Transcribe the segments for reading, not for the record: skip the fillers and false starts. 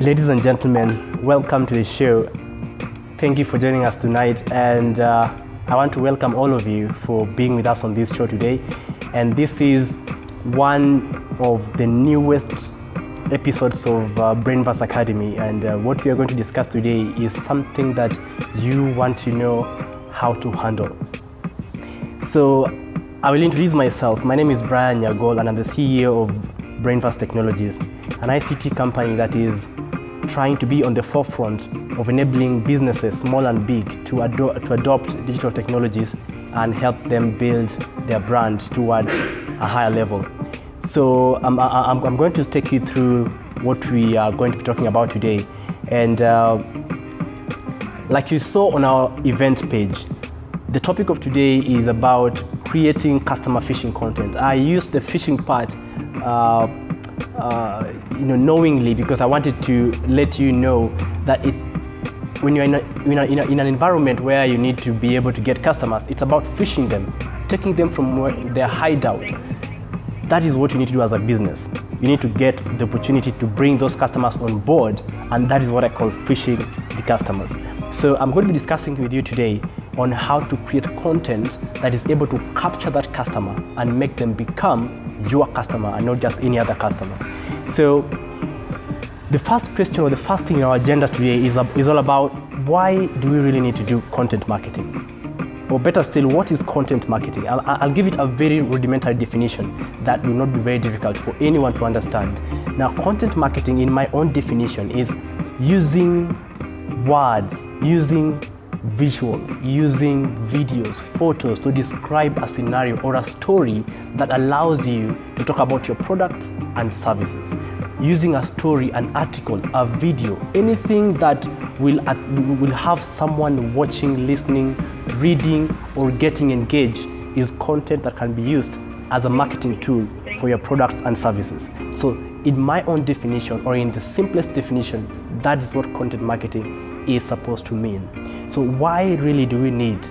Ladies and gentlemen, welcome to the show. Thank you for joining us tonight, and I want to welcome all of you for being with us on this show today. And this is one of the newest episodes of Brainverse Academy, and what we are going to discuss today is something that you want to know how to handle. So I will introduce myself. My name is Nyagol, and I'm the CEO of Brainverse Technologies, an ICT company that is trying to be on the forefront of enabling businesses, small and big, to adopt digital technologies and help them build their brand towards a higher level. So I'm going to take you through what we are going to be talking about today. And like you saw on our event page, the topic of today is about creating customer phishing content. I used the phishing part knowingly, because I wanted to let you know that it's when you're in an environment where you need to be able to get customers, it's about phishing them, taking them from their hideout. That is what you need to do as a business. You need to get the opportunity to bring those customers on board, and that is what I call phishing the customers. So I'm going to be discussing with you today on how to create content that is able to capture that customer and make them become your customer and not just any other customer. So the first question, or the first thing in our agenda today, is all about why do we really need to do content marketing? Or better still, what is content marketing? I'll give it a very rudimentary definition that will not be very difficult for anyone to understand. Now, content marketing, in my own definition, is using words, using visuals, using videos, photos to describe a scenario or a story that allows you to talk about your products and services. Using a story, an article, a video, anything that will have someone watching, listening, reading, or getting engaged is content that can be used as a marketing tool for your products and services. So in my own definition, or in the simplest definition, that is what content marketing is supposed to mean. So why really do we need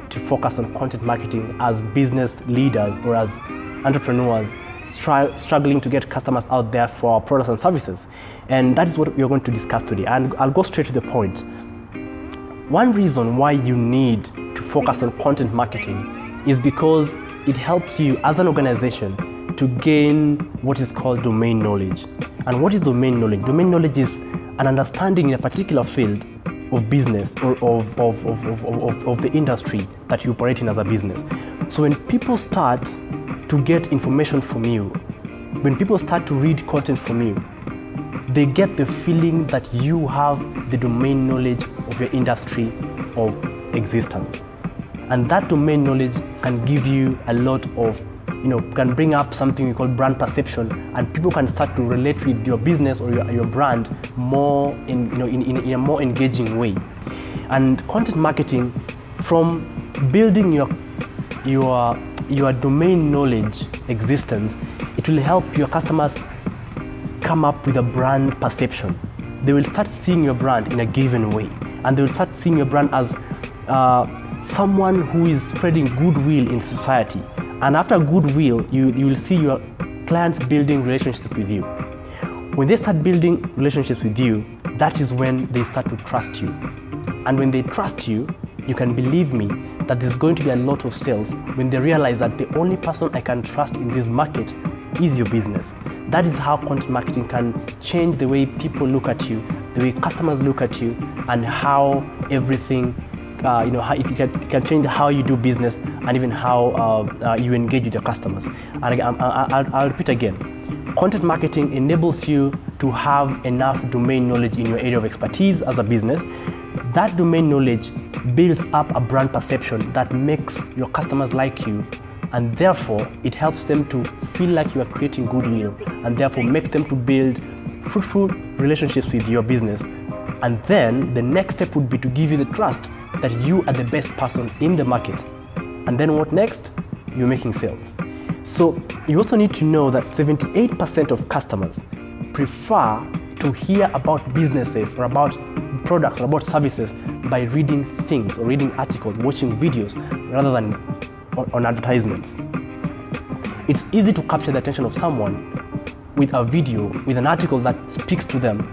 to focus on content marketing as business leaders or as entrepreneurs struggling to get customers out there for our products and services? And that is what we are going to discuss today. And I'll go straight to the point. One reason why you need to focus on content marketing is because it helps you as an organization to gain what is called domain knowledge. And what is domain knowledge? Domain knowledge is an understanding in a particular field of business or of the industry that you operate in as a business. So when people start to get information from you, when people start to read content from you, they get the feeling that you have the domain knowledge of your industry of existence. And that domain knowledge can give you a lot of, can bring up something we call brand perception, and people can start to relate with your business or your brand more in a more engaging way. And content marketing, from building your domain knowledge existence, it will help your customers come up with a brand perception. They will start seeing your brand in a given way, and they will start seeing your brand as someone who is spreading goodwill in society. And after goodwill, you will see your clients building relationships with you. When they start building relationships with you, that is when they start to trust you. And when they trust you, you can believe me that there's going to be a lot of sales when they realize that the only person I can trust in this market is your business. That is how content marketing can change the way people look at you, the way customers look at you, and how everything how it can change how you do business, and even how you engage with your customers. And I'll repeat again, content marketing enables you to have enough domain knowledge in your area of expertise as a business. That domain knowledge builds up a brand perception that makes your customers like you, and therefore it helps them to feel like you are creating goodwill, and therefore makes them to build fruitful relationships with your business. And then the next step would be to give you the trust that you are the best person in the market. And then what next? You're making sales. So you also need to know that 78% of customers prefer to hear about businesses or about products or about services by reading things or reading articles, watching videos, rather than on advertisements. It's easy to capture the attention of someone with a video, with an article that speaks to them,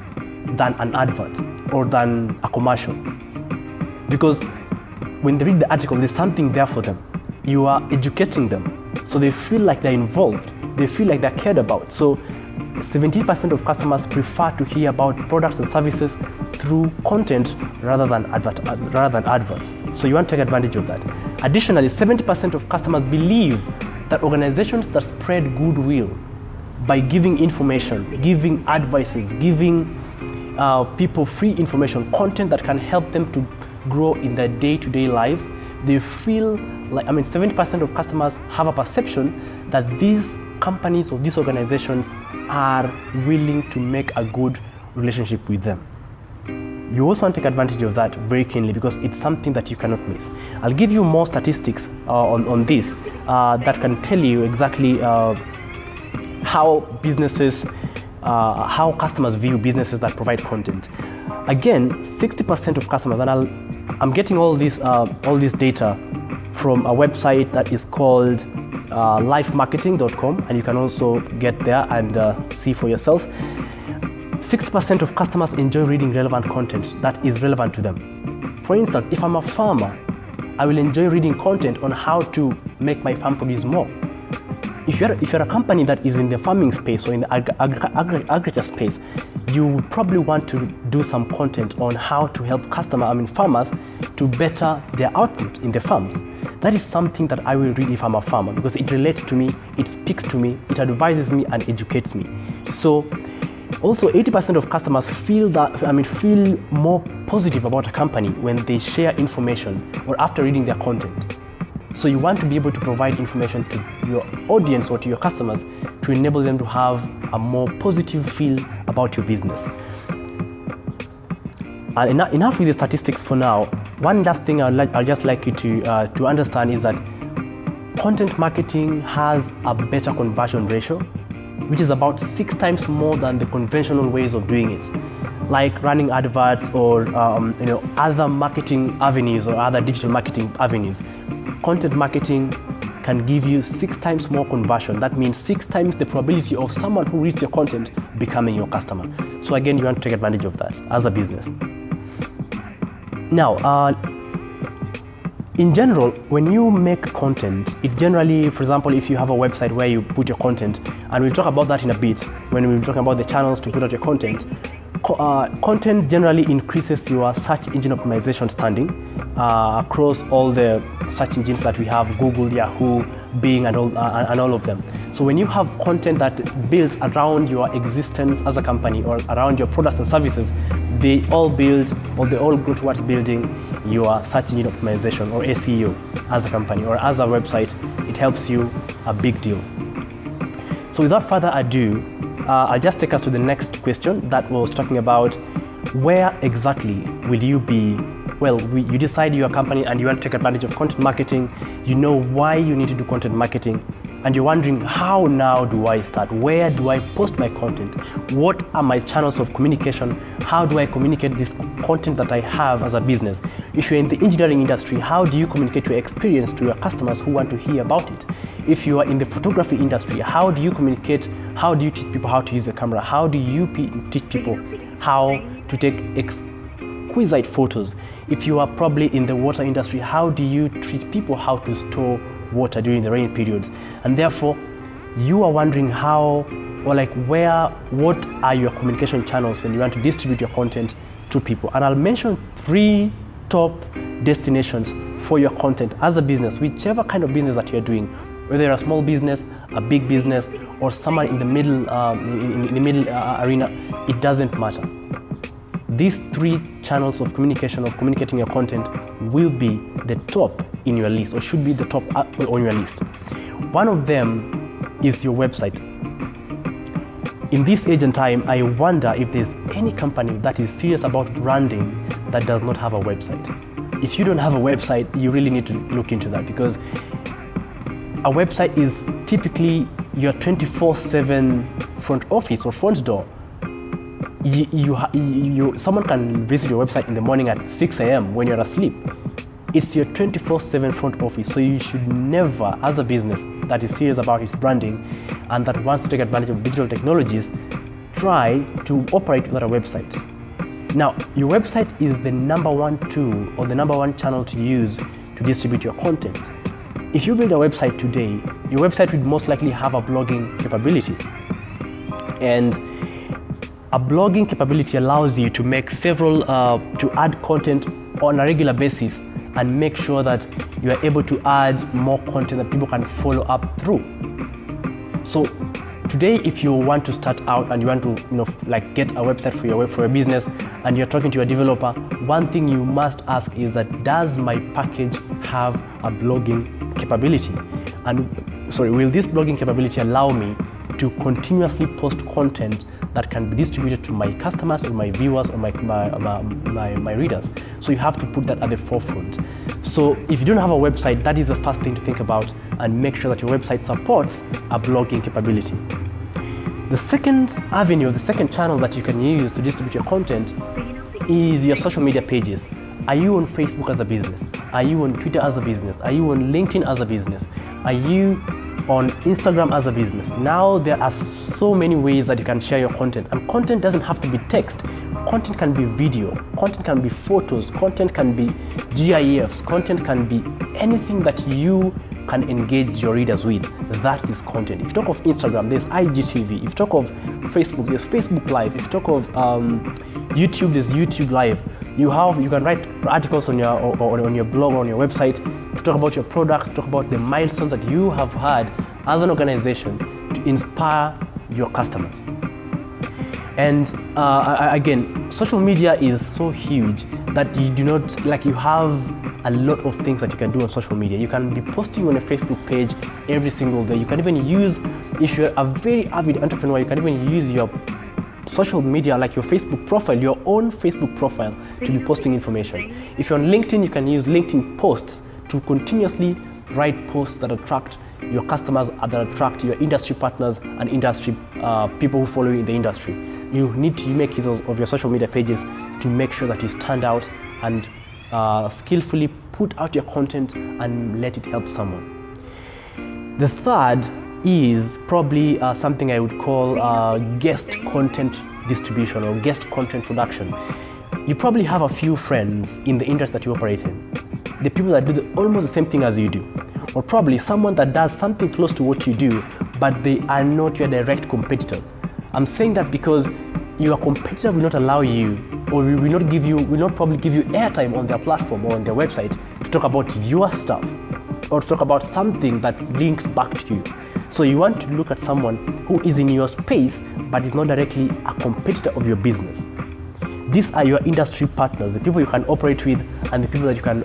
than an advert or than a commercial. Because when they read the article, there's something there for them. You are educating them, so they feel like they're involved, they feel like they're cared about. So 70% of customers prefer to hear about products and services through content rather than adverts. So you want to take advantage of that. Additionally, 70% of customers believe that organizations that spread goodwill by giving information, giving advices, giving people free information, content that can help them to grow in their day-to-day lives, they feel like, 70% of customers have a perception that these companies or these organizations are willing to make a good relationship with them. You also want to take advantage of that very keenly because it's something that you cannot miss. I'll give you more statistics on this that can tell you exactly how customers view businesses that provide content. Again, 60% of customers, and I'm getting all this data from a website that is called lifemarketing.com, and you can also get there and see for yourself. 60% of customers enjoy reading relevant content that is relevant to them. For instance, if I'm a farmer, I will enjoy reading content on how to make my farm produce more. If you're a company that is in the farming space or in the agriculture space, you would probably want to do some content on how to help farmers to better their output in the farms. That is something that I will read if I'm a farmer because it relates to me, it speaks to me, it advises me and educates me. So also 80% of customers feel more positive about a company when they share information or after reading their content. So you want to be able to provide information to your audience or to your customers to enable them to have a more positive feel about your business. And enough with the statistics for now. One last thing I'd just like you to understand is that content marketing has a better conversion ratio, which is about 6 times more than the conventional ways of doing it, like running adverts or other marketing avenues or other digital marketing avenues. Content marketing can give you 6 times more conversion. That means 6 times the probability of someone who reads your content becoming your customer. So again, you want to take advantage of that as a business. Now, in general, when you make content, it generally, for example, if you have a website where you put your content, and we'll talk about that in a bit when we're talking about the channels to put out your content, content generally increases your search engine optimization standing across all the search engines that we have: Google, Yahoo, Bing, and all of them. So when you have content that builds around your existence as a company or around your products and services, they all go towards building your search engine optimization or SEO as a company or as a website. It helps you a big deal. So without further ado, I'll just take us to the next question that was talking about where exactly will you be. Well, you decide you're a company and you want to take advantage of content marketing. You know why you need to do content marketing, and you're wondering, how now do I start? Where do I post my content? What are my channels of communication? How do I communicate this content that I have as a business? If you're in the engineering industry, how do you communicate your experience to your customers who want to hear about it? If you are in the photography industry, how do you communicate? How do you teach people how to use the camera? How do you teach people how to take exquisite photos? If you are probably in the water industry, how do you teach people how to store water during the rain periods? And therefore, you are wondering what are your communication channels when you want to distribute your content to people? And I'll mention 3 top destinations for your content as a business, whichever kind of business that you're doing, whether you're a small business, a big business, or someone in the middle arena, it doesn't matter. These 3 channels of communication, of communicating your content, will be the top in your list, or should be the top on your list. One of them is your website. In this age and time, I wonder if there's any company that is serious about branding that does not have a website. If you don't have a website, you really need to look into that, because a website is typically your 24/7 front office or front door. Someone can visit your website in the morning at 6 a.m. when you're asleep. It's your 24/7 front office, so you should never, as a business that is serious about its branding and that wants to take advantage of digital technologies, try to operate without a website. Now, your website is the number one tool or the number one channel to use to distribute your content. If you build a website today, your website would most likely have a blogging capability. And a blogging capability allows you to make to add content on a regular basis and make sure that you are able to add more content that people can follow up through. So today, if you want to start out and you want to get a website for your business and you're talking to your developer, one thing you must ask is that, does my package have a blogging capability? And will this blogging capability allow me to continuously post content that can be distributed to my customers or my viewers or my readers? So you have to put that at the forefront. So if you don't have a website, that is the first thing to think about, and make sure that your website supports a blogging capability. The second avenue, the second channel that you can use to distribute your content is your social media pages. Are you on Facebook as a business? Are you on Twitter as a business? Are you on LinkedIn as a business? Are you on Instagram as a business? Now there are so many ways that you can share your content, and content doesn't have to be text. Content can be video, content can be photos, content can be GIFs, content can be anything that you can engage your readers with. That is content. If you talk of Instagram, there's IGTV. If you talk of Facebook, there's Facebook Live. If you talk of YouTube, there's YouTube Live. You can write articles on your blog or on your website to talk about your products, talk about the milestones that you have had as an organization to inspire your customers. And again, social media is so huge that you have a lot of things that you can do on social media. You can be posting on a Facebook page every single day. You can even use, if you're a very avid entrepreneur, you can even use your social media, like your Facebook profile, your own Facebook profile, to be posting information. If you're on LinkedIn, you can use LinkedIn posts to continuously write posts that attract your customers, that attract your industry partners and industry people who follow you in the industry. You need to make use of your social media pages to make sure that you stand out and skillfully put out your content and let it help someone. The third is probably something I would call guest content distribution or guest content production. You probably have a few friends in the industry that you operate in, the people that do almost the same thing as you do, or probably someone that does something close to what you do, but they are not your direct competitors. I'm saying that because your competitor will not allow you, or will not probably give you airtime on their platform or on their website to talk about your stuff or to talk about something that links back to you. So you want to look at someone who is in your space but is not directly a competitor of your business. These are your industry partners, the people you can operate with and the people that you can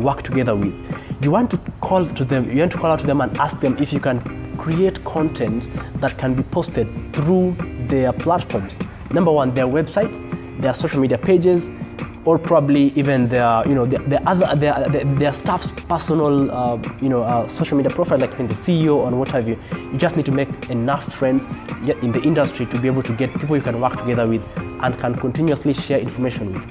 work together with. You want to call out to them and ask them if you can create content that can be posted through their platforms. Number one, their websites, their social media pages, or probably even their staff's personal social media profile, like in the CEO and what have you. You just need to make enough friends in the industry to be able to get people you can work together with and can continuously share information with.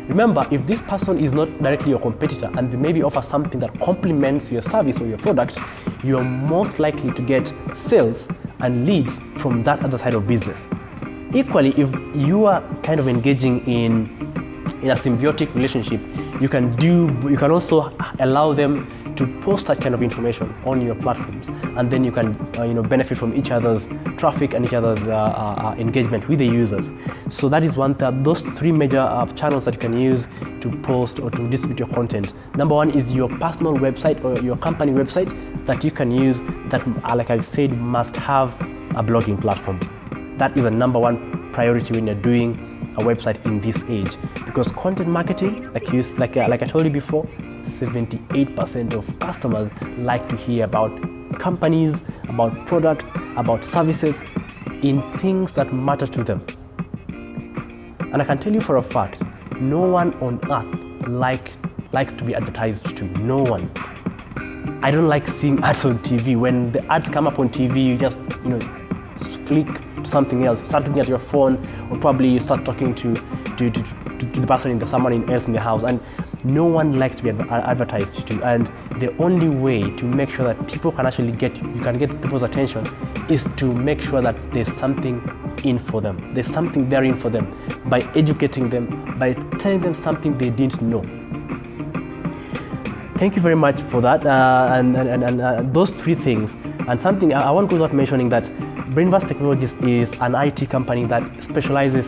Remember, if this person is not directly your competitor and they maybe offer something that complements your service or your product, you are most likely to get sales and leads from that other side of business. Equally, if you are kind of engaging in a symbiotic relationship, you can also allow them to post that kind of information on your platforms, and then you can benefit from each other's traffic and each other's engagement with the users. So that is those three major channels that you can use to post or to distribute your content. Number one is your personal website or your company website that you can use that, like I said, must have a blogging platform. That is the number one priority when you're doing a website in this age, because content marketing, like I told you before, 78% of customers like to hear about companies, about products, about services, in things that matter to them. And I can tell you for a fact, no one on earth likes to be advertised to. No one. I don't like seeing ads on TV. When the ads come up on TV, you just flick to something else, start looking at your phone, or probably you start talking to the person someone else in the house, and no one likes to be advertised to. And the only way to make sure that people can actually get people's attention is to make sure that there's something in for them. There's something there in for them by educating them, by telling them something they didn't know. Thank you very much for that, and those three things. And something I want to go without mentioning that Brainverse Technologies is an IT company that specializes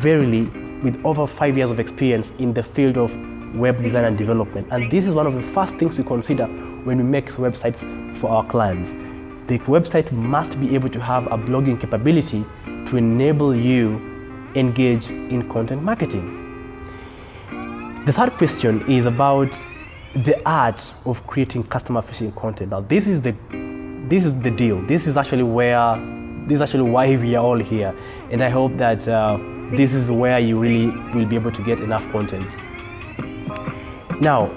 verily with over 5 years of experience in the field of web design and development. And this is one of the first things we consider when we make websites for our clients. The website must be able to have a blogging capability to enable you engage in content marketing. The third question is about the art of creating customer-facing content. Now, this is the deal. This is actually why we are all here, and I hope that this is where you really will be able to get enough content. Now,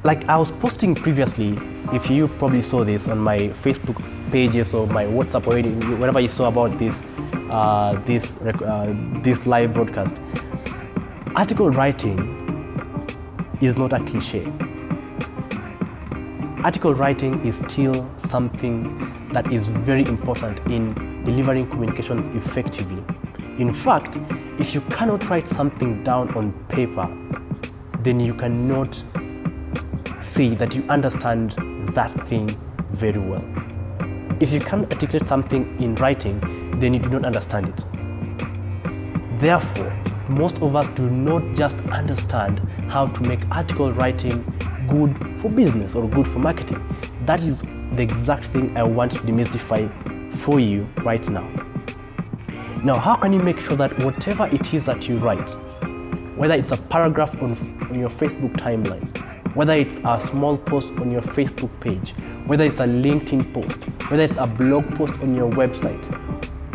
like I was posting previously, if you probably saw this on my Facebook pages or my WhatsApp or wherever you saw about this live broadcast, article writing is not a cliche. Article writing is still something that is very important in delivering communications effectively. In fact, if you cannot write something down on paper, then you cannot say that you understand that thing very well. If you can't articulate something in writing, then you do not understand it. Therefore, most of us do not just understand how to make article writing good for business or good for marketing. That is the exact thing I want to demystify for you right now. Now, how can you make sure that whatever it is that you write, whether it's a paragraph on your Facebook timeline, whether it's a small post on your Facebook page, whether it's a LinkedIn post, whether it's a blog post on your website,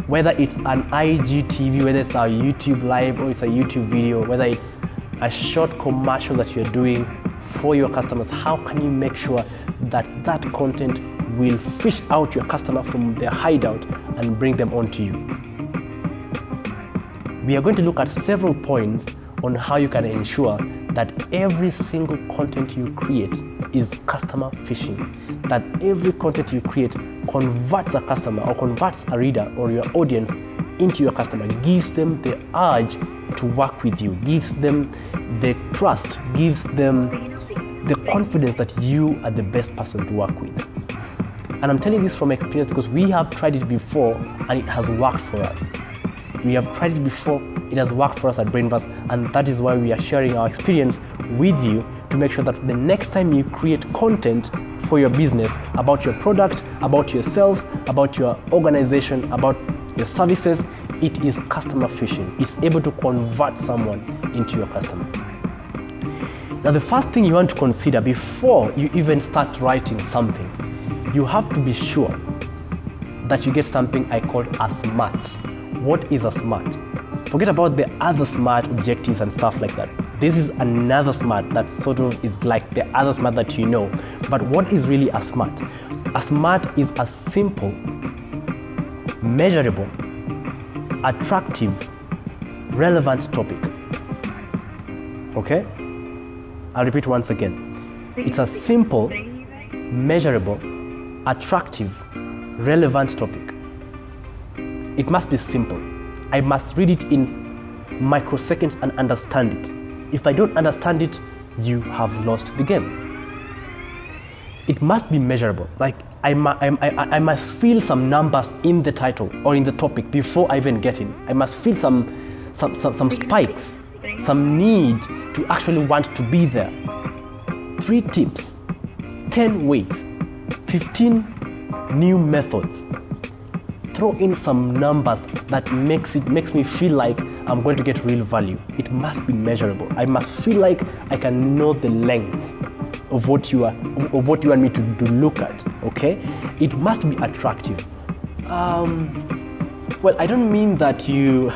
whether it's an IGTV, whether it's a YouTube live or it's a YouTube video, whether it's a short commercial that you're doing for your customers, how can you make sure that that content will fish out your customer from their hideout and bring them onto you? We are going to look at several points on how you can ensure that every single content you create is customer fishing, that every content you create converts a customer or converts a reader or your audience into your customer, gives them the urge to work with you, gives them the trust, gives them the confidence that you are the best person to work with. And I'm telling this from experience because we have tried it before and it has worked for us. We have tried it before, it has worked for us at Brainverse, and that is why we are sharing our experience with you to make sure that the next time you create content for your business about your product, about yourself, about your organization, about your services, it is customer fishing. It's able to convert someone into your customer. Now, the first thing you want to consider before you even start writing something, you have to be sure that you get something I call a SMART. What is a SMART? Forget about the other SMART objectives and stuff like that. This is another SMART that sort of is like the other SMART that you know. But what is really a SMART? A SMART is a simple, measurable, attractive, relevant topic. Okay? I'll repeat once again. It's a simple, measurable, attractive, relevant topic. It must be simple. I must read it in microseconds and understand it. If I don't understand it, you have lost the game. It must be measurable. Like I must feel some numbers in the title or in the topic before I even get in. I must feel some spikes, some need to actually want to be there. 3 tips, 10 ways, 15 new methods. Throw in some numbers that makes me feel like I'm going to get real value. It must be measurable. I must feel like I can know the length of what you want me to look at. Okay? It must be attractive. Well, I don't mean that you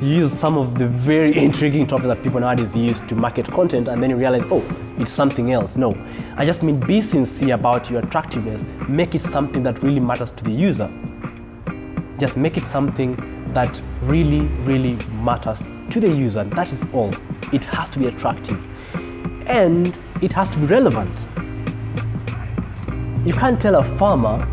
use some of the very intriguing topics that people nowadays use to market content and then you realize, oh, it's something else. No, I just mean be sincere about your attractiveness. Make it something that really matters to the user. Just make it something that really, really matters to the user. That is all. It has to be attractive. And it has to be relevant. You can't tell a farmer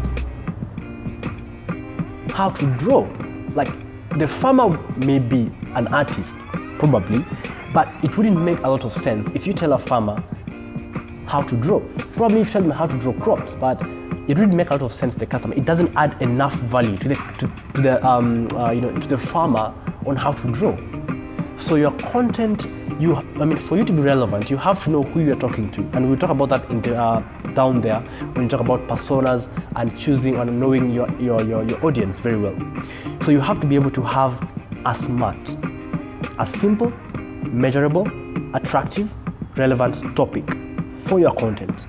how to draw. Like, the farmer may be an artist, probably, but it wouldn't make a lot of sense if you tell a farmer how to draw. Probably if you tell them how to draw crops, but it wouldn't make a lot of sense to the customer. It doesn't add enough value to the farmer on how to draw. So your content, for you to be relevant, you have to know who you're talking to, and we'll talk about that in the, down there when you talk about personas and choosing and knowing your audience very well. So you have to be able to have a smart, a simple, measurable, attractive, relevant topic for your content.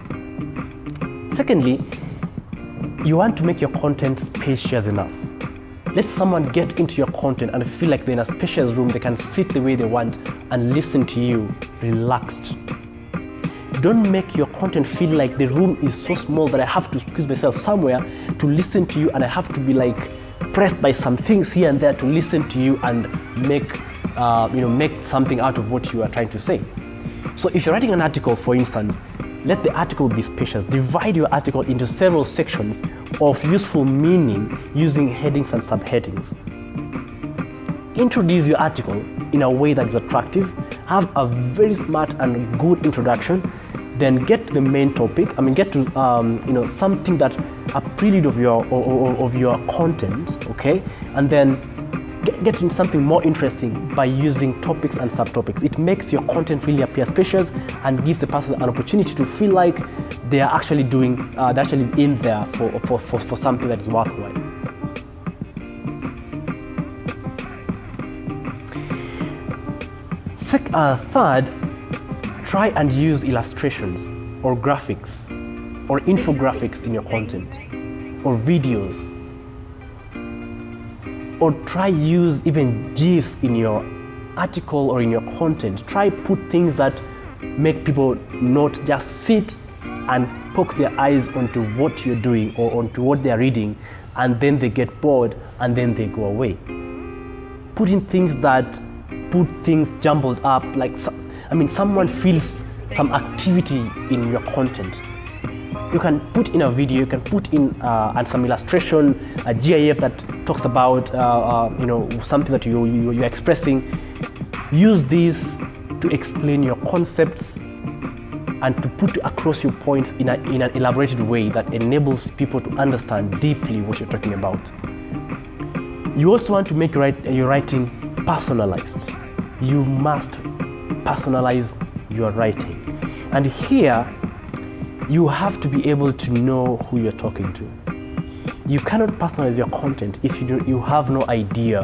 Secondly, you want to make your content spacious enough. Let someone get into your content and feel like they're in a spacious room, they can sit the way they want and listen to you relaxed. Don't make your content feel like the room is so small that I have to squeeze myself somewhere to listen to you, and I have to be like pressed by some things here and there to listen to you and make something out of what you are trying to say. So if you're writing an article, for instance, let the article be spacious. Divide your article into several sections of useful meaning using headings and subheadings. Introduce your article in a way that is attractive. Have a very smart and good introduction. Then get to the main topic. Get to something that a prelude of your content, okay? And then get into something more interesting by using topics and subtopics. It makes your content really appear spacious and gives the person an opportunity to feel like they are actually they're actually in there for something that is worthwhile. Third, try and use illustrations or graphics or infographics in your content or videos. Or try use even GIFs in your article or in your content. Try put things that make people not just sit and poke their eyes onto what you're doing or onto what they're reading, and then they get bored and then they go away. Put in things that put things jumbled up, like someone feels some activity in your content. You can put in a video, you can put in and some illustration, a GIF that talks about something that you're expressing. Use these to explain your concepts and to put across your points in an elaborated way that enables people to understand deeply what you're talking about. You also want to make your writing personalized. You must personalize your writing. And here, you have to be able to know who you're talking to. You cannot personalize your content if you have no idea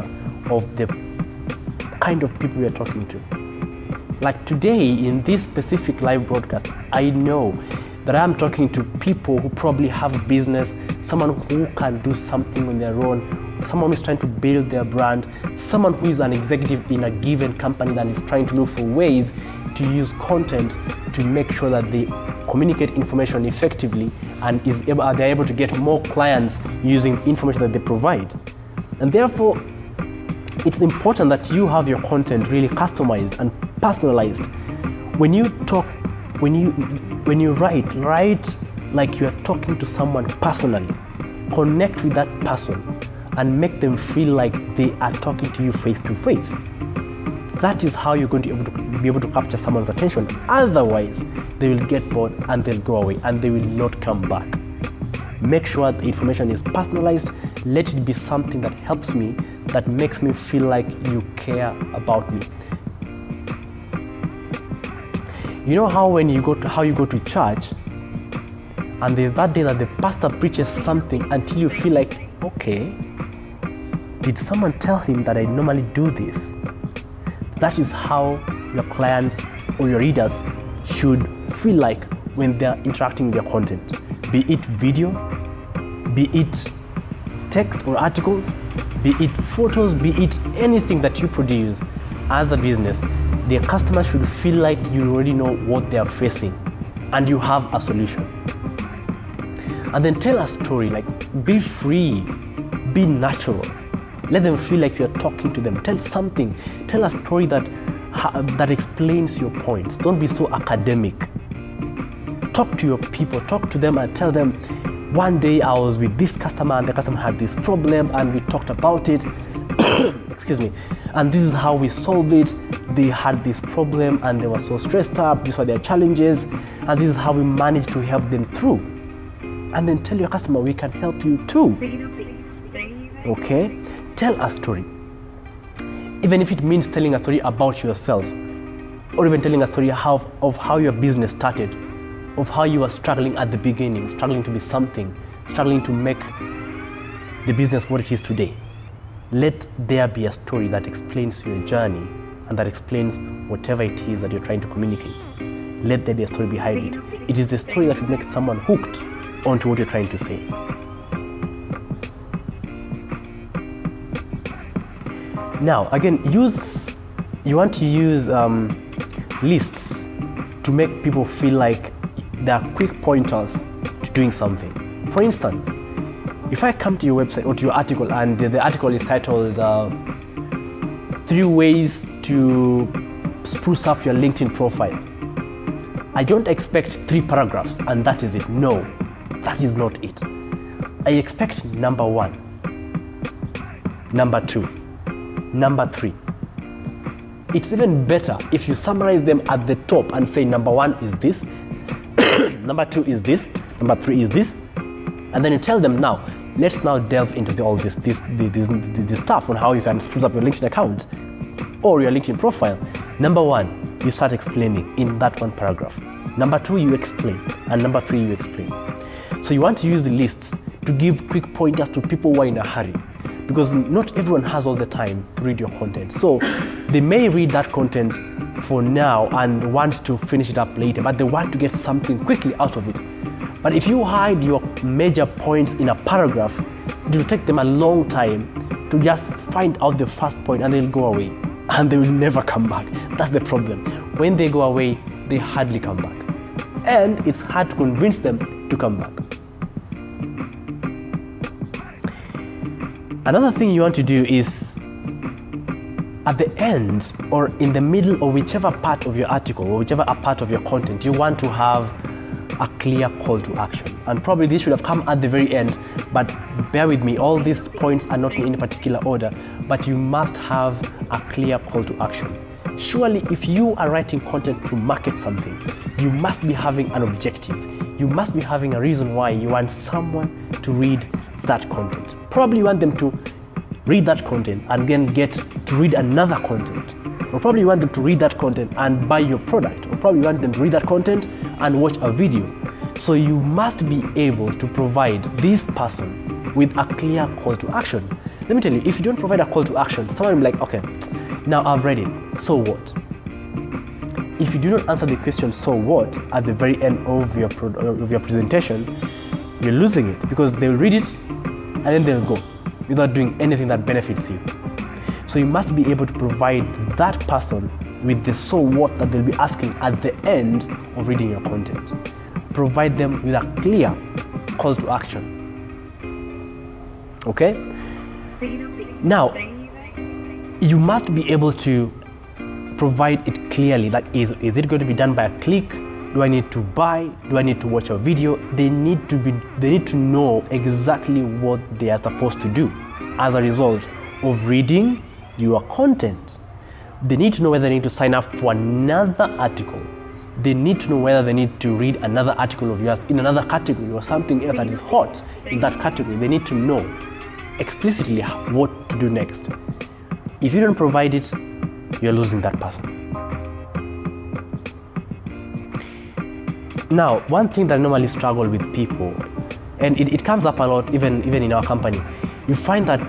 of the kind of people you're talking to. Like today, in this specific live broadcast, I know that I'm talking to people who probably have a business, someone who can do something on their own, someone who's trying to build their brand, someone who is an executive in a given company that is trying to look for ways to use content to make sure that they communicate information effectively and they're able to get more clients using information that they provide. And therefore, it's important that you have your content really customized and personalized. When you talk, when you write like you are talking to someone personally. Connect with that person and make them feel like they are talking to you face to face. That is how you're going to be able to capture someone's attention. Otherwise, they will get bored and they'll go away and they will not come back. Make sure the information is personalized. Let it be something that helps me, that makes me feel like you care about me. You know how when you go to church and there's that day that the pastor preaches something until you feel like, okay, did someone tell him that I normally do this? That is how your clients or your readers should feel like when they're interacting with your content. Be it video, be it text or articles, be it photos, be it anything that you produce as a business, the customer should feel like you already know what they are facing and you have a solution. And then tell a story, like be free, be natural. Let them feel like you're talking to them. Tell something, tell a story that explains your points. Don't be so academic. Talk to your people, talk to them and tell them, one day I was with this customer and the customer had this problem and we talked about it. Excuse me. And this is how we solved it. They had this problem and they were so stressed up. These were their challenges, and this is how we managed to help them through. And then tell your customer, we can help you too. Okay? Tell a story. Even if it means telling a story about yourself, or even telling a story of how your business started, of how you were struggling at the beginning, struggling to be something, struggling to make the business what it is today. Let there be a story that explains your journey and that explains whatever it is that you're trying to communicate. Let there be a story behind it. It is the story that will make someone hooked onto what you're trying to say. Now, again, you want to use lists to make people feel like there are quick pointers to doing something. For instance, if I come to your website or to your article and the article is titled 3 ways to spruce up your LinkedIn profile, I don't expect 3 paragraphs and that is it. No, that is not it. I expect number 1, number 2, number 3. It's even better if you summarize them at the top and say number 1 is this, number 2 is this, number 3 is this, and then you tell them, now let's now delve into all this stuff on how you can spruce up your LinkedIn account or your LinkedIn profile. Number 1, you start explaining in that 1 paragraph. Number 2, you explain, and number 3, you explain. So you want to use the lists to give quick pointers to people who are in a hurry, because not everyone has all the time to read your content. So they may read that content for now and want to finish it up later, but they want to get something quickly out of it. But if you hide your major points in a paragraph, it will take them a long time to just find out the first point, and they'll go away and they will never come back. That's the problem. When they go away, they hardly come back, and it's hard to convince them to come back. Another thing you want to do is, at the end or in the middle or whichever part of your article or whichever part of your content, you want to have a clear call to action. And probably this should have come at the very end, but bear with me, all these points are not in any particular order, but you must have a clear call to action. Surely if you are writing content to market something, you must be having an objective. You must be having a reason why you want someone to read that content. Probably you want them to read that content and then get to read another content, or probably you want them to read that content and buy your product, or probably you want them to read that content and watch a video. So you must be able to provide this person with a clear call to action. Let me tell you, if you don't provide a call to action, someone will be like, okay, now I've read it, so what? If you do not answer the question, so what, at the very end of your presentation, you're losing it, because they'll read it and then they'll go without doing anything that benefits you. So you must be able to provide that person with the so what that they'll be asking at the end of reading your content. Provide them with a clear call to action. Okay? Now, you must be able to provide it clearly. Like, is it going to be done by a click? Do I need to buy? Do I need to watch a video? They need to know exactly what they are supposed to do as a result of reading your content. They need to know whether they need to sign up for another article. They need to know whether they need to read another article of yours in another category or something else that is hot in that category. They need to know explicitly what to do next. If you don't provide it, you're losing that person. Now, one thing that I normally struggle with people, and it comes up a lot even in our company, you find that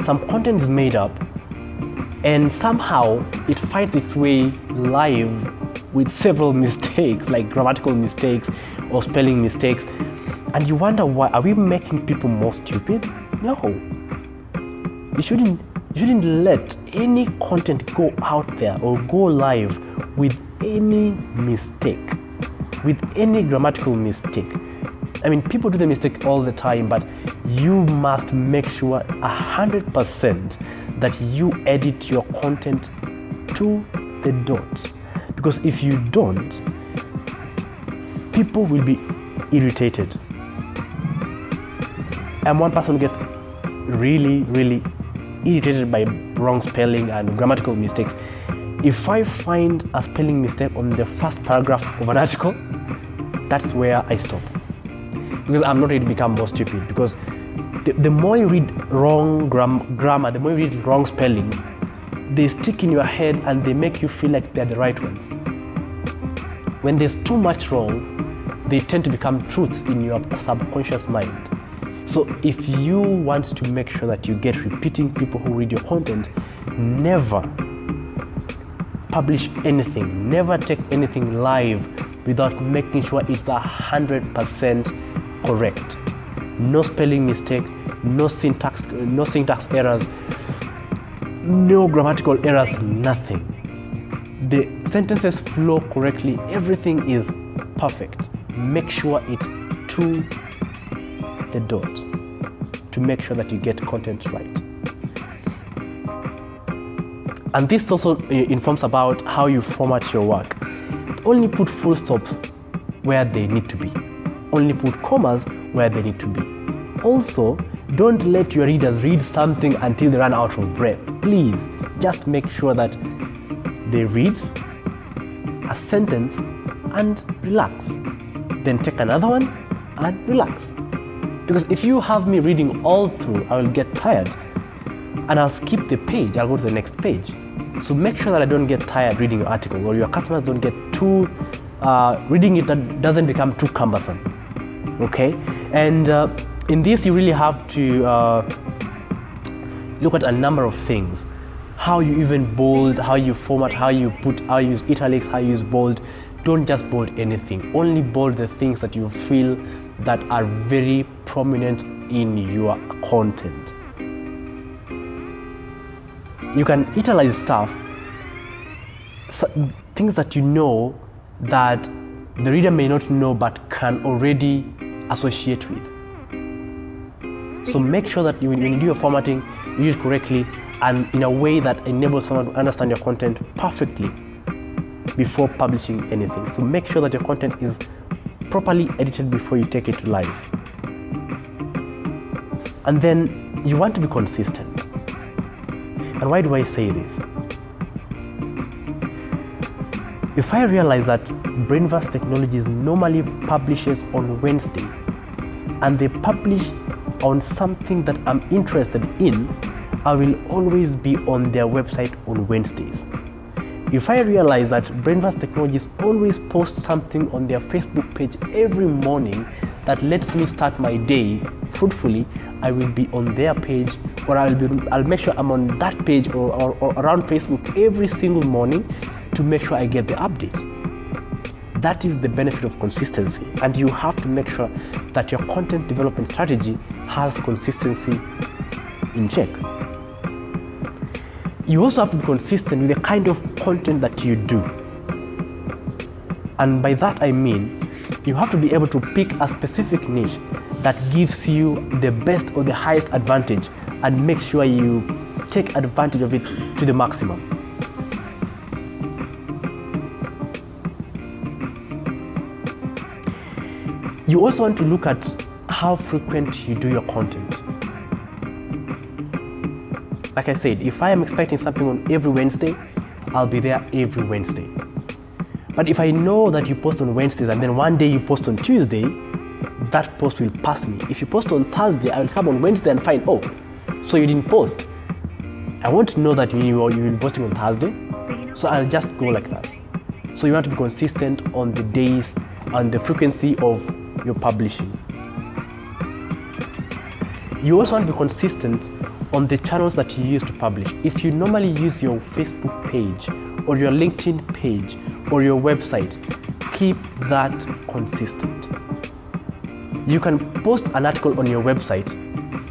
some content is made up and somehow it finds its way live with several mistakes, like grammatical mistakes or spelling mistakes, and you wonder, why are we making people more stupid? No. You shouldn't let any content go out there or go live with any mistake, with any grammatical mistake. I mean, people do the mistake all the time, but you must make sure 100% that you edit your content to the dot. Because if you don't, people will be irritated. I'm one person who gets really, really irritated by wrong spelling and grammatical mistakes. If I find a spelling mistake on the first paragraph of an article, that's where I stop. Because I'm not ready to become more stupid. Because the more you read wrong grammar, the more you read wrong spellings, they stick in your head and they make you feel like they're the right ones. When there's too much wrong, they tend to become truths in your subconscious mind. So if you want to make sure that you get repeating people who read your content, never publish anything, never take anything live without making sure it's 100% correct. No spelling mistake, no syntax errors, no grammatical errors, nothing. The sentences flow correctly, everything is perfect. Make sure it's to the dot to make sure that you get content right. And this also informs about how you format your work. Only put full stops where they need to be. Only put commas where they need to be. Also, don't let your readers read something until they run out of breath. Please, just make sure that they read a sentence and relax. Then take another one and relax. Because if you have me reading all through, I will get tired and I'll skip the page, I'll go to the next page. So make sure that I don't get tired reading your article, or your customers don't get too, reading it that doesn't become too cumbersome. Okay? And in this, you really have to look at a number of things. How you even bold, how you format, how you use italics, how you use bold. Don't just bold anything. Only bold the things that you feel that are very prominent in your content. You can italize stuff, things that you know that the reader may not know but can already associate with. So make sure that when you do your formatting, you use it correctly and in a way that enables someone to understand your content perfectly before publishing anything. So make sure that your content is properly edited before you take it live. And then you want to be consistent. And why do I say this? If I realize that Brainverse Technologies normally publishes on Wednesday and they publish on something that I'm interested in, I will always be on their website on Wednesdays. If I realize that Brainverse Technologies always posts something on their Facebook page every morning that lets me start my day fruitfully, I will be on their page, or I'll make sure I'm on that page or around Facebook every single morning to make sure I get the update. That is the benefit of consistency, and you have to make sure that your content development strategy has consistency in check. You also have to be consistent with the kind of content that you do. And by that I mean, you have to be able to pick a specific niche that gives you the best or the highest advantage and make sure you take advantage of it to the maximum. You also want to look at how frequent you do your content. Like I said, if I am expecting something on every Wednesday, I'll be there every Wednesday. But if I know that you post on Wednesdays and then one day you post on Tuesday, that post will pass me. If you post on Thursday, I will come on Wednesday and find, oh, so you didn't post. I want to know that you will be posting on Thursday, so I'll just go like that. So you want to be consistent on the days and the frequency of your publishing. You also want to be consistent on the channels that you use to publish. If you normally use your Facebook page or your LinkedIn page or your website, keep that consistent. You can post an article on your website,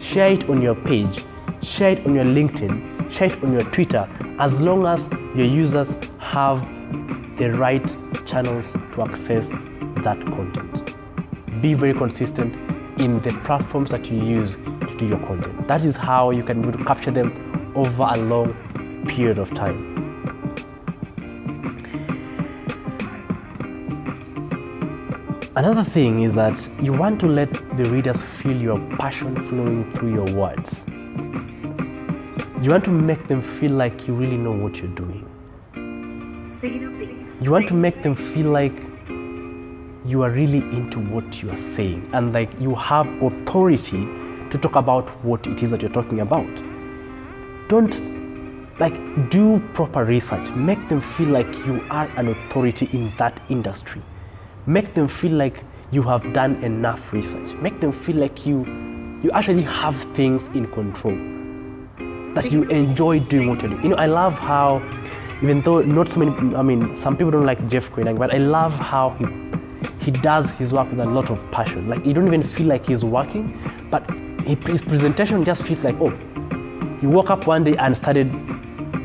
share it on your page, share it on your LinkedIn, share it on your Twitter, as long as your users have the right channels to access that content. Be very consistent in the platforms that you use to do your content. That is how you can be able to capture them over a long period of time. Another thing is that you want to let the readers feel your passion flowing through your words. You want to make them feel like you really know what you're doing. You want to make them feel like you are really into what you are saying and like you have authority to talk about what it is that you're talking about. Don't do proper research. Make them feel like you are an authority in that industry. Make them feel like you have done enough research. Make them feel like you actually have things in control, that you enjoy doing what you're doing. I love how, even though not so many, some people don't like Jeff Koinange, but I love how he does his work with a lot of passion. Like, you don't even feel like he's working, but his presentation just feels like, oh, he woke up one day and started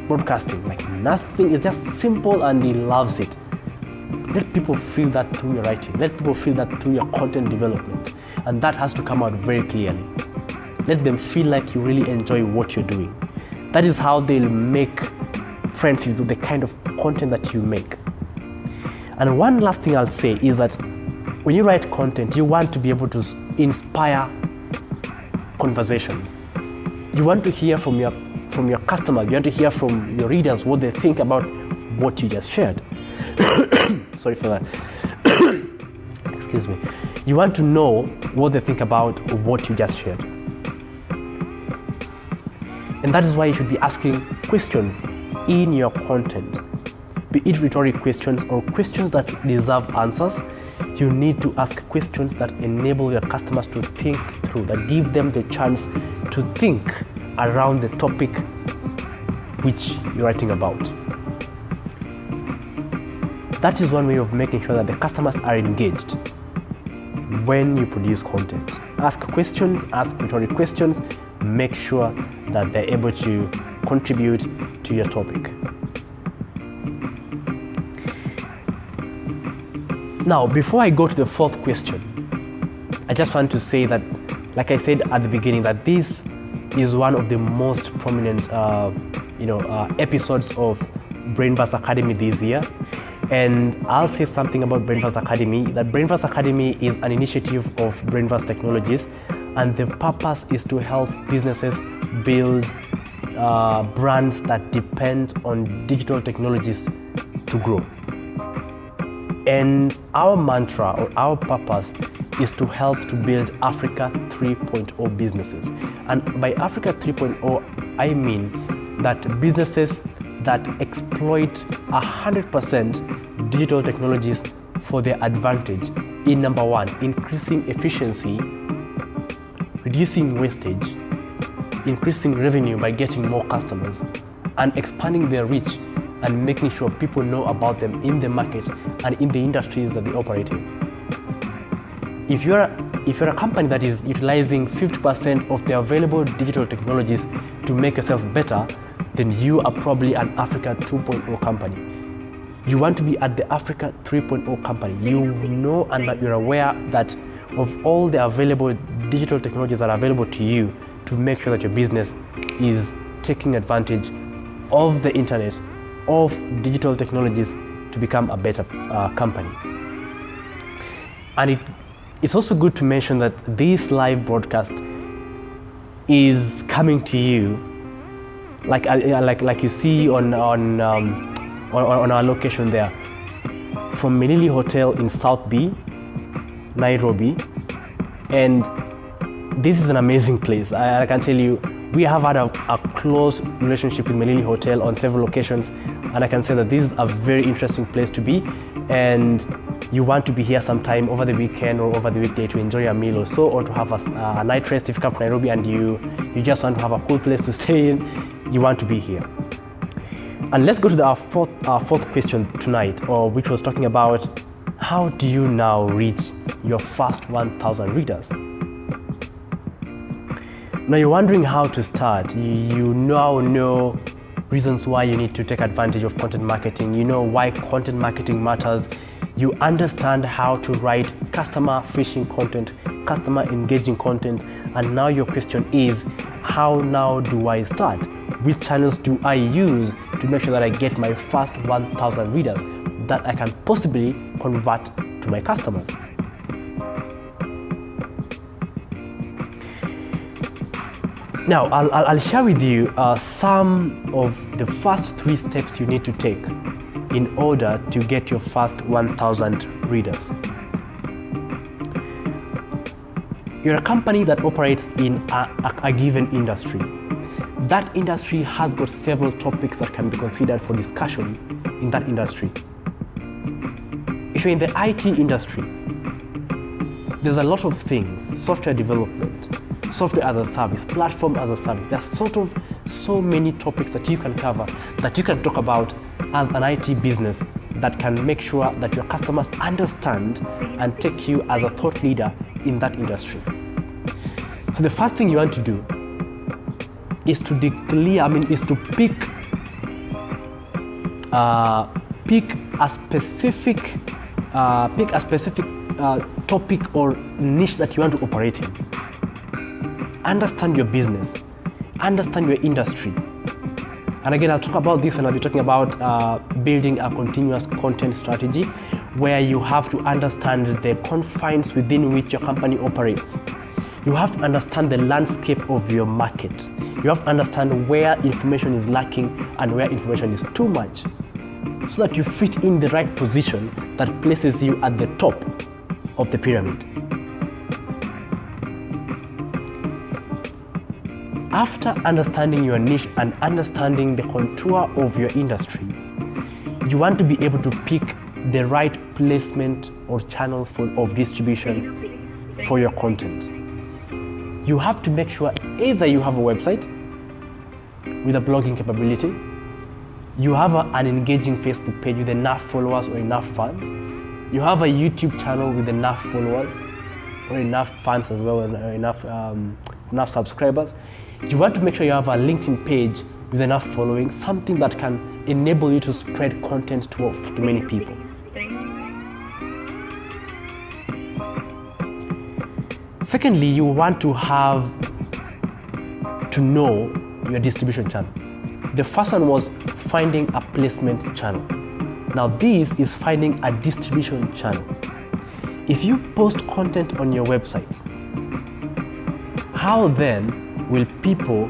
broadcasting. Like, nothing, it's just simple and he loves it. Let people feel that through your writing. Let people feel that through your content development. And that has to come out very clearly. Let them feel like you really enjoy what you're doing. That is how they'll make friends with the kind of content that you make. And one last thing I'll say is that when you write content, you want to be able to inspire conversations. You want to hear from your customers. You want to hear from your readers what they think about what you just shared. Sorry for that. Excuse me. You want to know what they think about what you just shared. And that is why you should be asking questions in your content. Be it rhetoric questions or questions that deserve answers. You need to ask questions that enable your customers to think through, that give them the chance to think around the topic which you're writing about. That is one way of making sure that the customers are engaged when you produce content. Ask questions, ask rhetoric questions, make sure that they're able to contribute to your topic. Now, before I go to the fourth question, I just want to say that, like I said at the beginning, that this is one of the most prominent episodes of Brainverse Academy this year. And I'll say something about Brainverse Academy, that Brainverse Academy is an initiative of Brainverse Technologies, and the purpose is to help businesses build brands that depend on digital technologies to grow. And our mantra or our purpose is to help to build Africa 3.0 businesses. And by Africa 3.0, I mean that businesses that exploit 100% digital technologies for their advantage in, number one, increasing efficiency, reducing wastage, increasing revenue by getting more customers, and expanding their reach and making sure people know about them in the market and in the industries that they operate in. If you're a company that is utilizing 50% of the available digital technologies to make yourself better, then you are probably an Africa 2.0 company. You want to be at the Africa 3.0 company. You know and that you're aware that of all the available digital technologies that are available to you to make sure that your business is taking advantage of the internet, of digital technologies to become a better company. And it's also good to mention that this live broadcast is coming to you like you see on our location there, from Milili Hotel in South B, Nairobi. And this is an amazing place. I can tell you, we have had a close relationship with Milili Hotel on several occasions, and I can say that this is a very interesting place to be, and you want to be here sometime over the weekend or over the weekday to enjoy a meal or so, or to have a night rest. If you come to Nairobi and you just want to have a cool place to stay in, you want to be here. And let's go to our fourth question tonight, which was talking about how do you now reach your first 1,000 readers? Now you're wondering how to start. You now know reasons why you need to take advantage of content marketing. You know why content marketing matters. You understand how to write customer-facing content, customer-engaging content, and now your question is, how now do I start? Which channels do I use to make sure that I get my first 1,000 readers that I can possibly convert to my customers? Now, I'll share with you some of the first 3 steps you need to take in order to get your first 1,000 readers. You're a company that operates in a given industry. That industry has got several topics that can be considered for discussion in that industry. If you're in the IT industry, there's a lot of things: software development, software as a service, platform as a service. There's so many topics that you can cover, that you can talk about as an IT business, that can make sure that your customers understand and take you as a thought leader in that industry. So the first thing you want to do is to pick a specific topic or niche that you want to operate in. Understand your business, understand your industry. And again, I'll talk about this when I'll be talking about building a continuous content strategy, where you have to understand the confines within which your company operates. You have to understand the landscape of your market. You have to understand where information is lacking and where information is too much, so that you fit in the right position that places you at the top of the pyramid. After understanding your niche and understanding the contour of your industry, you want to be able to pick the right placement or channels of distribution for your content. You have to make sure either you have a website with a blogging capability, you have an engaging Facebook page with enough followers or enough fans, you have a YouTube channel with enough followers or enough fans as well, and enough subscribers. You want to make sure you have a LinkedIn page with enough following, something that can enable you to spread content to many people. Secondly, you want to know your distribution channel. The first one was finding a placement channel. Now this is finding a distribution channel. If you post content on your website, how then will people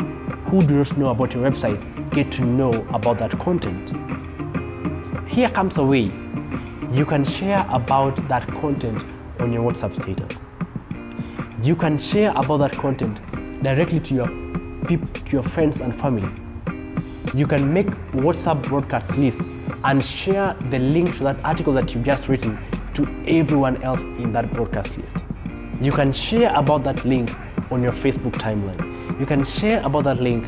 who do not know about your website get to know about that content? Here comes a way you can share about that content on your WhatsApp status. You can share about that content directly to your friends and family. You can make WhatsApp broadcast lists and share the link to that article that you've just written to everyone else in that broadcast list. You can share about that link on your Facebook timeline. You can share about that link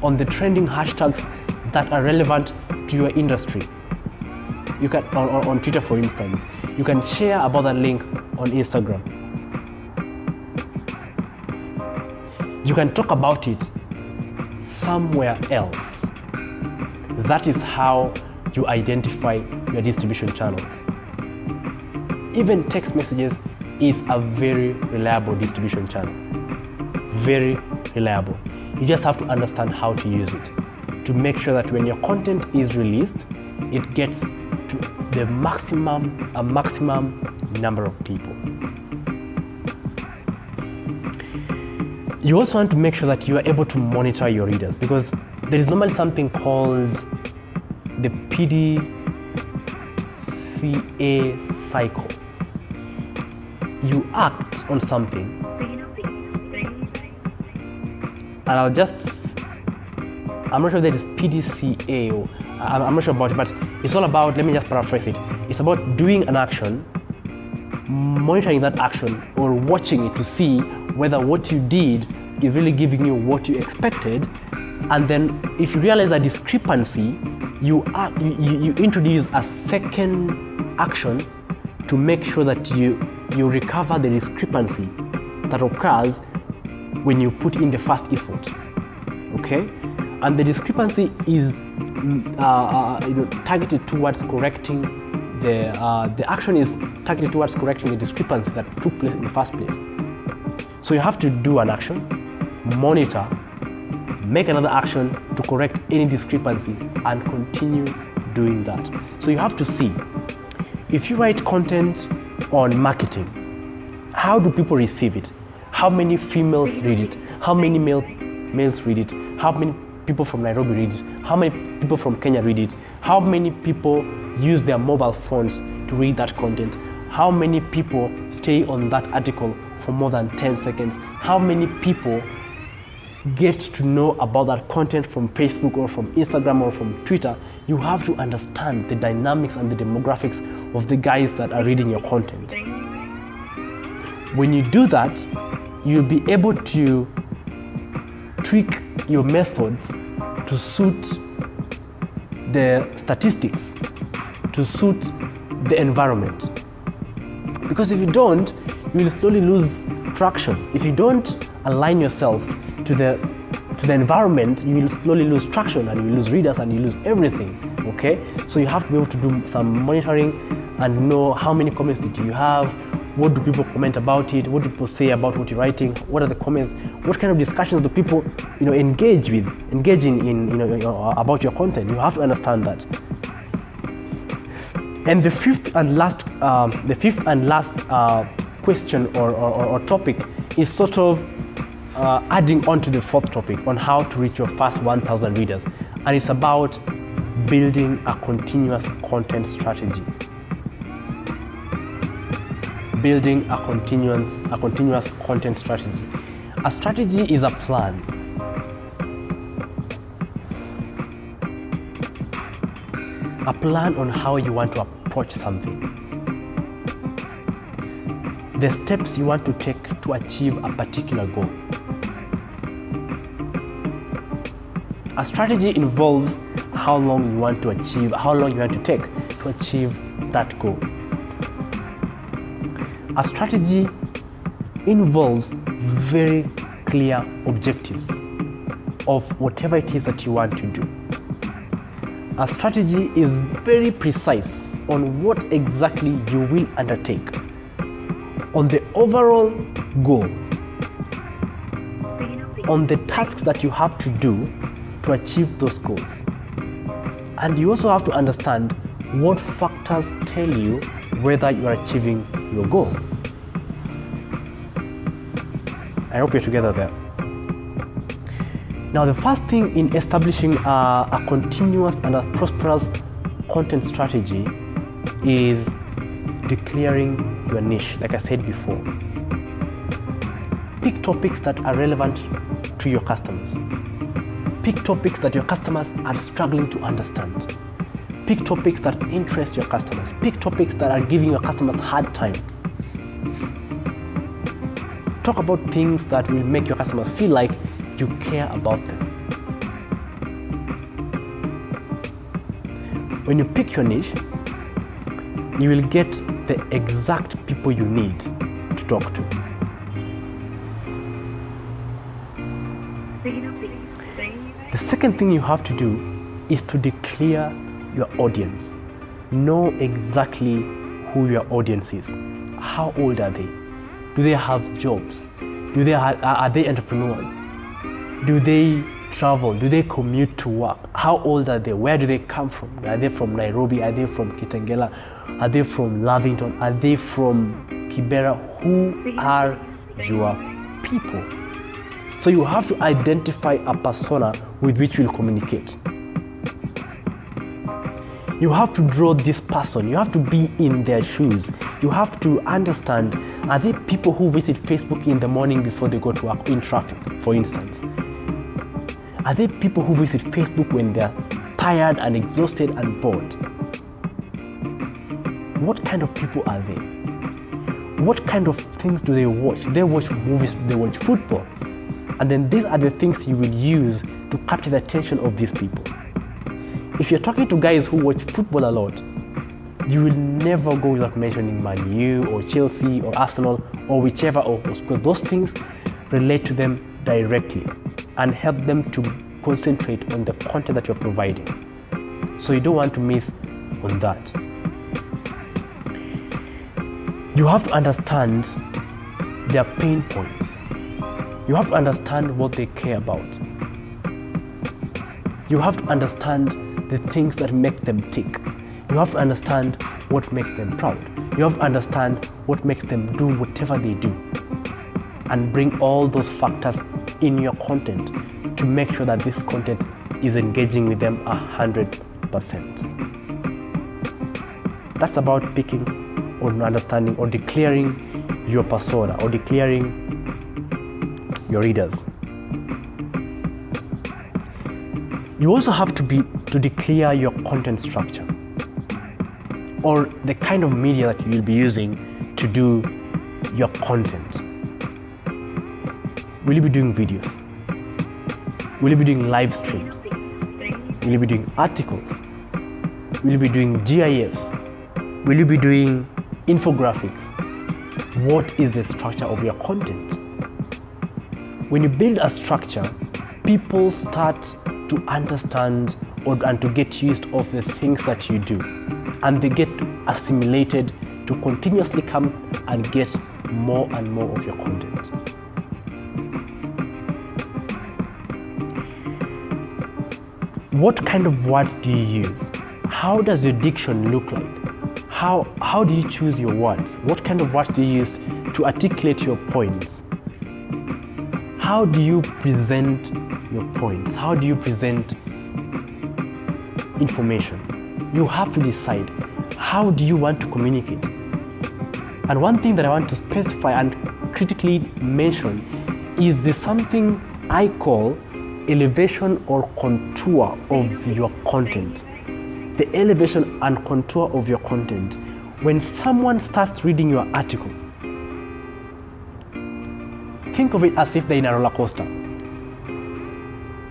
on the trending hashtags that are relevant to your industry. You can on Twitter, for instance. You can share about that link on Instagram. You can talk about it somewhere else. That is how you identify your distribution channels. Even text messages is a very reliable distribution channel. Very reliable. You just have to understand how to use it to make sure that when your content is released, it gets to a maximum number of people. You also want to make sure that you are able to monitor your readers, because there is normally something called the PDCA cycle. You act on something, and I'm not sure that it's PDCA, or I'm not sure about it, but it's all about, let me just paraphrase it. It's about doing an action, monitoring that action, or watching it to see whether what you did is really giving you what you expected. And then if you realize a discrepancy, you introduce a second action to make sure that you recover the discrepancy that occurs when you put in the first effort. Okay? And the discrepancy is targeted towards correcting the action is targeted towards correcting the discrepancy that took place in the first place. So you have to do an action, monitor, make another action to correct any discrepancy, and continue doing that. So you have to see, if you write content on marketing, how do people receive it? How many females read it? How many male males read it, how many people from Nairobi read it, how many people from Kenya read it, how many people use their mobile phones to read that content, how many people stay on that article for more than 10 seconds, how many people get to know about that content from Facebook or from Instagram or from Twitter. You have to understand the dynamics and the demographics of the guys that are reading your content. When you do that, you'll be able to tweak your methods to suit the statistics, to suit the environment. Because if you don't, you will slowly lose traction. If you don't align yourself to the environment, you will slowly lose traction, and you will lose readers, and you lose everything. Okay, so you have to be able to do some monitoring and know how many comments did you have, what do people comment about it, what do people say about what you're writing, what are the comments, what kind of discussions do people engage in about your content. You have to understand that. And the fifth and last question or topic is sort of adding on to the fourth topic on how to reach your first 1,000 readers, and it's about building a continuous content strategy. Building a continuous content strategy. A strategy is a plan. A plan on how you want to approach something. The steps you want to take to achieve a particular goal. A strategy involves how long you want to take to achieve that goal. A strategy involves very clear objectives of whatever it is that you want to do. A strategy is very precise on what exactly you will undertake, on the overall goal, on the tasks that you have to do to achieve those goals. And you also have to understand what factors tell you whether you are achieving your goal. I hope you're together there. Now, the first thing in establishing a continuous and a prosperous content strategy is declaring your niche, like I said before. Pick topics that are relevant to your customers. Pick topics that your customers are struggling to understand. Pick topics that interest your customers. Pick topics that are giving your customers a hard time. Talk about things that will make your customers feel like you care about them. When you pick your niche, you will get the exact people you need to talk to. The second thing you have to do is to declare your audience. Know exactly who your audience is. How old are they? Do they have jobs? Are they entrepreneurs? Do they travel? Do they commute to work? How old are they? Where do they come from? Are they from Nairobi? Are they from Kitengela? Are they from Lavington? Are they from Kibera? Who are your people? So you have to identify a persona with which you will communicate. You have to draw this person. You have to be in their shoes. You have to understand, are they people who visit Facebook in the morning before they go to work in traffic, for instance? Are they people who visit Facebook when they're tired and exhausted and bored? What kind of people are they? What kind of things do they watch? Do they watch movies? Do they watch football? And then these are the things you will use to capture the attention of these people. If you're talking to guys who watch football a lot, you will never go without mentioning Man U or Chelsea or Arsenal or whichever, because those things relate to them directly and help them to concentrate on the content that you're providing. So you don't want to miss on that. You have to understand their pain points. You have to understand what they care about. You have to understand the things that make them tick. You have to understand what makes them proud. You have to understand what makes them do whatever they do. and bring all those factors in your content to make sure that this content is engaging with them 100%. That's about picking or understanding or declaring your persona or declaring your readers. You also have to declare your content structure or the kind of media that you'll be using to do your content. Will you be doing videos? Will you be doing live streams? Will you be doing articles? Will you be doing GIFs? Will you be doing infographics? What is the structure of your content? When you build a structure, people start to understand and to get used of the things that you do, and they get assimilated to continuously come and get more and more of your content. What kind of words do you use? How does your diction look like? How do you choose your words? What kind of words do you use to articulate your points? How do you present your points? How do you present information? You have to decide, how do you want to communicate? And one thing that I want to specify and critically mention is the something I call elevation or contour of your content. The elevation and contour of your content. When someone starts reading your article, think of it as if they're in a roller coaster.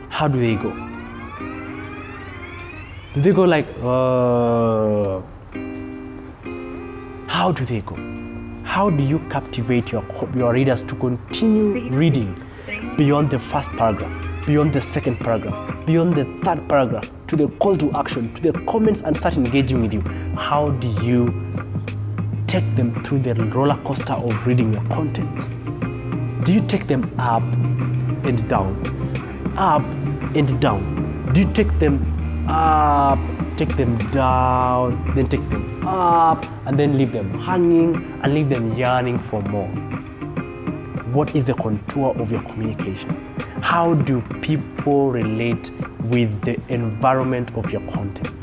How do they go? Do they go like, how do they go? How do you captivate your readers to continue reading beyond the first paragraph, beyond the second paragraph, beyond the third paragraph, to the call to action, to the comments, and start engaging with you? How do you take them through the roller coaster of reading your content? Do you take them up and down, up and down? Do you take them up, take them down, then take them up, and then leave them hanging and leave them yearning for more? What is the contour of your communication? How do people relate with the environment of your content?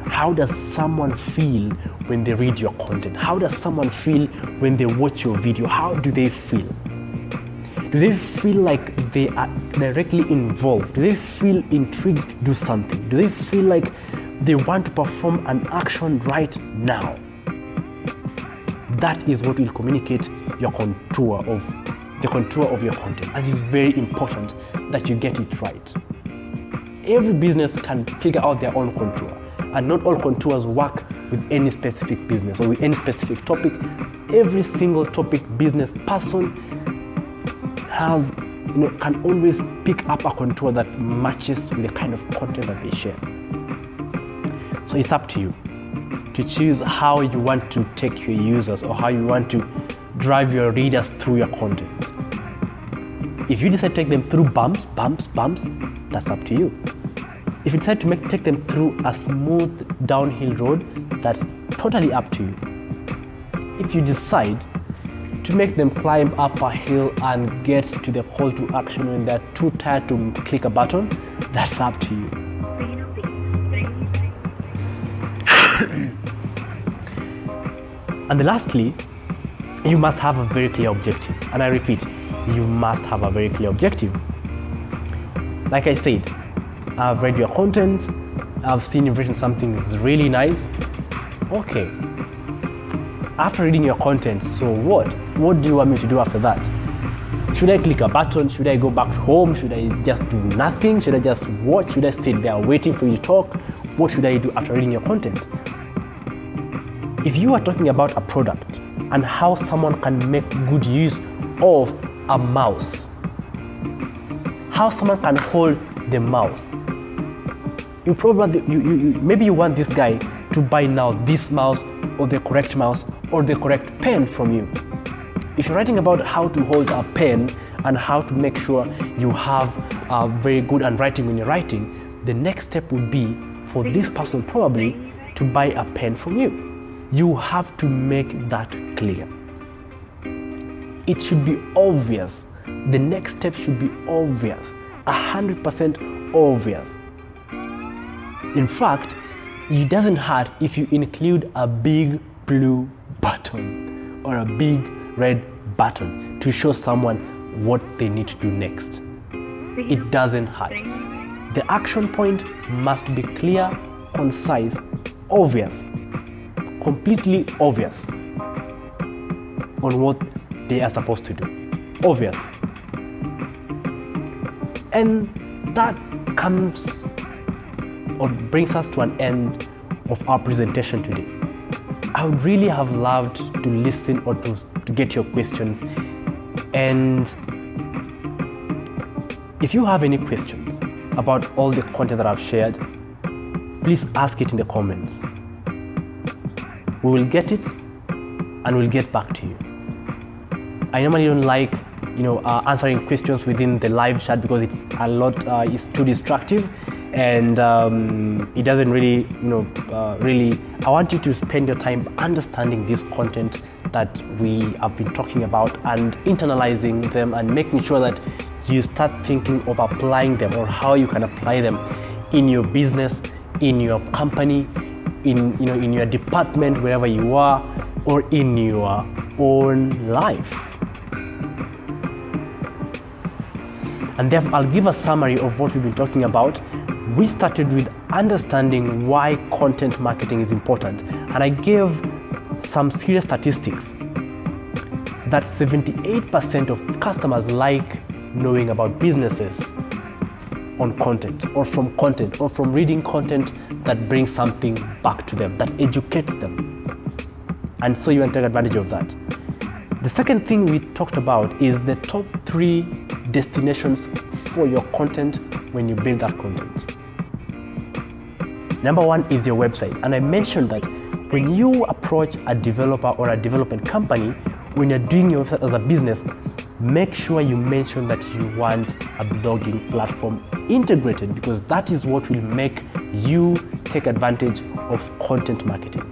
How does someone feel when they read your content? How does someone feel when they watch your video? How do they feel? Do they feel like they are directly involved? Do they feel intrigued to do something? Do they feel like they want to perform an action right now? That is what will communicate your contour of your content. And it's very important that you get it right. Every business can figure out their own contour, and not all contours work with any specific business or with any specific topic. Every single topic business person can always pick up a contour that matches with the kind of content that they share. So it's up to you to choose how you want to take your users or how you want to drive your readers through your content. If you decide to take them through bumps, that's up to you. If you decide to take them through a smooth downhill road, that's totally up to you. If you decide to make them climb up a hill and get to the call to action when they're too tired to click a button, that's up to you. And lastly, you must have a very clear objective. And I repeat, you must have a very clear objective. Like I said, I've read your content, I've seen you've written something that's really nice. Okay, after reading your content, so what? What do you want me to do after that? Should I click a button? Should I go back home? Should I just do nothing? Should I just watch? Should I sit there waiting for you to talk? What should I do after reading your content? If you are talking about a product and how someone can make good use of a mouse, how someone can hold the mouse, you probably maybe you want this guy to buy now this mouse or the correct mouse or the correct pen from you. If you're writing about how to hold a pen and how to make sure you have a very good handwriting when you're writing, the next step would be for this person probably to buy a pen from you. You have to make that clear. It should be obvious. The next step should be obvious, 100% obvious. In fact, it doesn't hurt if you include a big blue button or a big red button to show someone what they need to do next. It doesn't hurt. The action point must be clear, concise, obvious, completely obvious on what they are supposed to do. Obvious. And that comes or brings us to an end of our presentation today. I would really have loved to listen or to get your questions. And if you have any questions about all the content that I've shared, please ask it in the comments. We will get it and we'll get back to you. I normally don't like answering questions within the live chat because it's a lot, it's too distractive, and it doesn't really, I want you to spend your time understanding this content that we have been talking about and internalizing them and making sure that you start thinking of applying them or how you can apply them in your business, in your company, in your department, wherever you are, or in your own life. And therefore, I'll give a summary of what we've been talking about. We started with understanding why content marketing is important, and I gave some serious statistics that 78% of customers like knowing about businesses on content or from reading content that brings something back to them, that educates them. And so you want to take advantage of that. The second thing we talked about is the top 3 destinations for your content when you build that content. Number 1 is your website. And I mentioned that when you approach a developer or a development company, when you're doing your website as a business, make sure you mention that you want a blogging platform integrated, because that is what will make you take advantage of content marketing.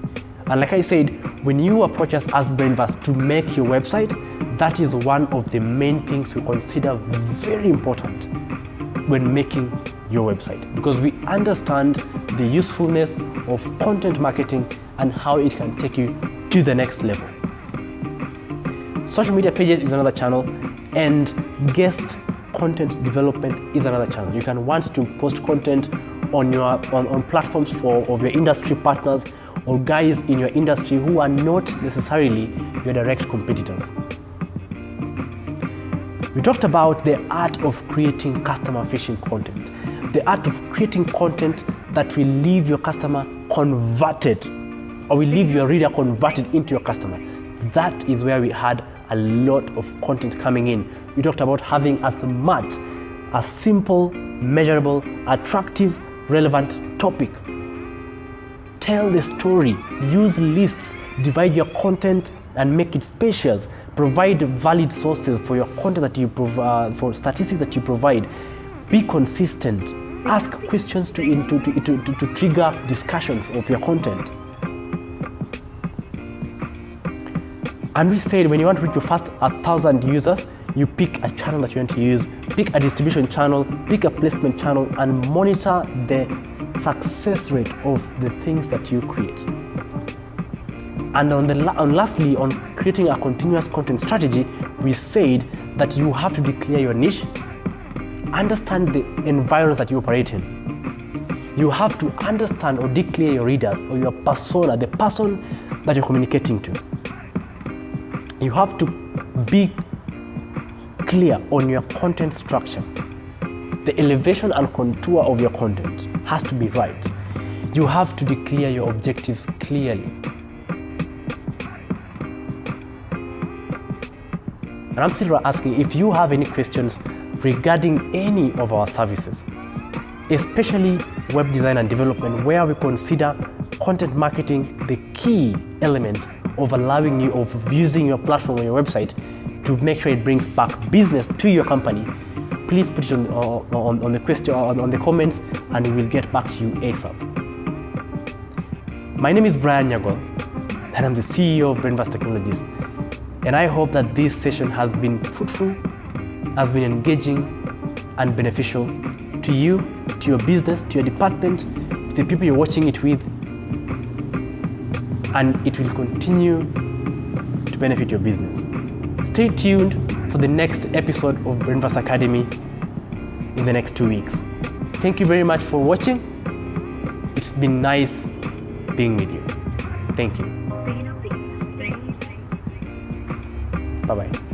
And like I said, when you approach us as Brainverse to make your website, that is one of the main things we consider very important when making your website, because we understand the usefulness of content marketing and how it can take you to the next level. Social media pages is another channel, and guest content development is another channel. You can want to post content on platforms of your industry partners or guys in your industry who are not necessarily your direct competitors. We talked about the art of creating customer-facing content, the art of creating content that will leave your customer converted, or will leave your reader converted into your customer. That is where we had a lot of content coming in. We talked about having a simple, measurable, attractive, relevant topic. Tell the story, use lists, divide your content and make it spacious. Provide valid sources for your content that you provide, for statistics that you provide. Be consistent. Ask questions to trigger discussions of your content. And we said when you want to reach your first 1,000 users, you pick a channel that you want to use, pick a distribution channel, pick a placement channel, and monitor the success rate of the things that you create. And lastly, on creating a continuous content strategy, we said that you have to declare your niche, understand the environment that you operate in. You have to understand or declare your readers or your persona, the person that you're communicating to. You have to be clear on your content structure. The elevation and contour of your content has to be right. You have to declare your objectives clearly. And I'm still asking if you have any questions regarding any of our services, especially web design and development, where we consider content marketing the key element of allowing you, of using your platform or your website to make sure it brings back business to your company. Please put it on the question, on the comments, and we will get back to you ASAP. My name is Nyagol, and I'm the CEO of Brainverse Technologies. And I hope that this session has been fruitful, has been engaging and beneficial to you, to your business, to your department, to the people you're watching it with, and it will continue to benefit your business. Stay tuned for the next episode of Brainverse Academy in the next 2 weeks. Thank you very much for watching. It's been nice being with you. Thank you. Bye-bye.